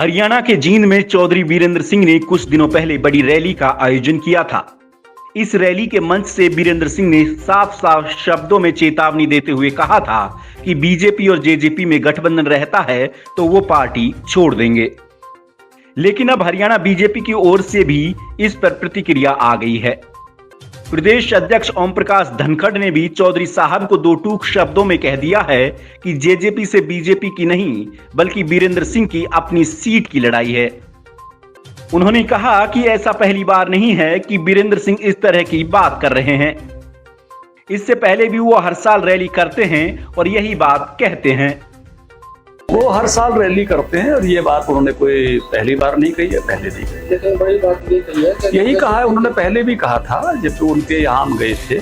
हरियाणा के जींद में चौधरी बीरेंद्र सिंह ने कुछ दिनों पहले बड़ी रैली का आयोजन किया था। इस रैली के मंच से बीरेंद्र सिंह ने साफ साफ शब्दों में चेतावनी देते हुए कहा था कि बीजेपी और जेजेपी में गठबंधन रहता है तो वो पार्टी छोड़ देंगे। लेकिन अब हरियाणा बीजेपी की ओर से भी इस पर प्रतिक्रिया आ गई है। प्रदेश अध्यक्ष ओम प्रकाश धनखड़ ने भी चौधरी साहब को दो टूक शब्दों में कह दिया है कि जेजेपी से बीजेपी की नहीं बल्कि बीरेंद्र सिंह की अपनी सीट की लड़ाई है। उन्होंने कहा कि ऐसा पहली बार नहीं है कि बीरेंद्र सिंह इस तरह की बात कर रहे हैं। इससे पहले भी वो हर साल रैली करते हैं और यही बात कहते हैं। वो हर साल रैली करते हैं और ये बात उन्होंने कोई पहली बार नहीं कही है, पहले नहीं कही है। लेकिन बड़ी बात ये कही है, यही कहा है, उन्होंने पहले भी कहा था जब उनके यहाँ हम गए थे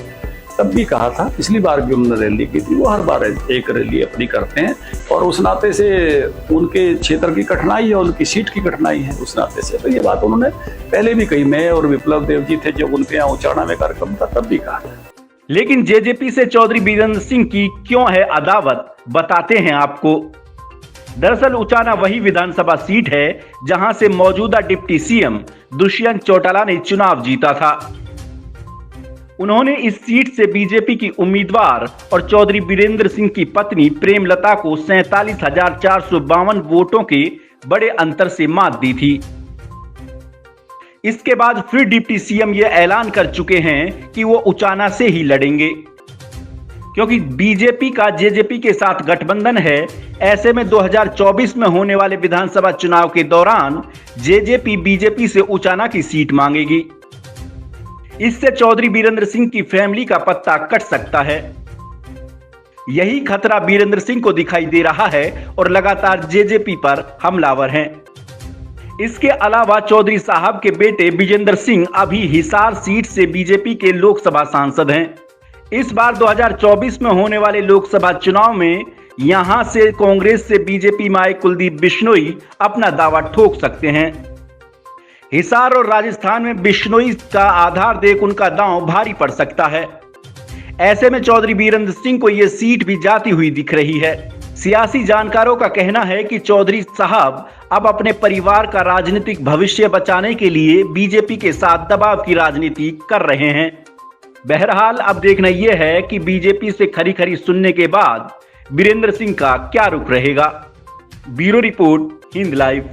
तब भी कहा था, पिछली बार भी उन्होंने रैली की थी। वो हर बार एक रैली अपनी करते हैं और उस नाते से उनके क्षेत्र की कठिनाई है, उनकी सीट की कठिनाई है उस नाते से। तो ये बात उन्होंने पहले भी कही। मैं और विप्लव देव जी थे जब उनके यहाँ उचाना में कार्यक्रम था तब भी कहा था। लेकिन जेजेपी से चौधरी बीरेंद्र सिंह की क्यों है अदावत, बताते हैं आपको। दरअसल उचाना वही विधानसभा सीट है जहां से मौजूदा डिप्टी सीएम दुष्यंत चौटाला ने चुनाव जीता था। उन्होंने इस सीट से बीजेपी की उम्मीदवार और चौधरी बीरेंद्र सिंह की पत्नी प्रेमलता को 47,452 वोटों के बड़े अंतर से मात दी थी। इसके बाद फिर डिप्टी सीएम यह ऐलान कर चुके हैं कि वो उचाना से ही लड़ेंगे, क्योंकि बीजेपी का जेजेपी के साथ गठबंधन है। ऐसे में 2024 में होने वाले विधानसभा चुनाव के दौरान जेजेपी बीजेपी से उचाना की सीट मांगेगी। इससे चौधरी बीरेंद्र सिंह की फैमिली का पत्ता कट सकता है। यही खतरा बीरेंद्र सिंह को दिखाई दे रहा है और लगातार जेजेपी पर हमलावर हैं। इसके अलावा चौधरी साहब के बेटे विजेंद्र सिंह अभी हिसार सीट से बीजेपी के लोकसभा सांसद हैं। इस बार 2024 में होने वाले लोकसभा चुनाव में यहां से कांग्रेस से बीजेपी में आए कुलदीप बिश्नोई अपना दावा ठोक सकते हैं। हिसार और राजस्थान में बिश्नोई का आधार देख उनका दांव भारी पड़ सकता है। ऐसे में चौधरी बीरेंद्र सिंह को यह सीट भी जाती हुई दिख रही है। सियासी जानकारों का कहना है कि चौधरी साहब अब अपने परिवार का राजनीतिक भविष्य बचाने के लिए बीजेपी के साथ दबाव की राजनीति कर रहे हैं। बहरहाल अब देखना यह है कि बीजेपी से खरी खरी सुनने के बाद बीरेंद्र सिंह का क्या रुख रहेगा। Bureau report, Hind live.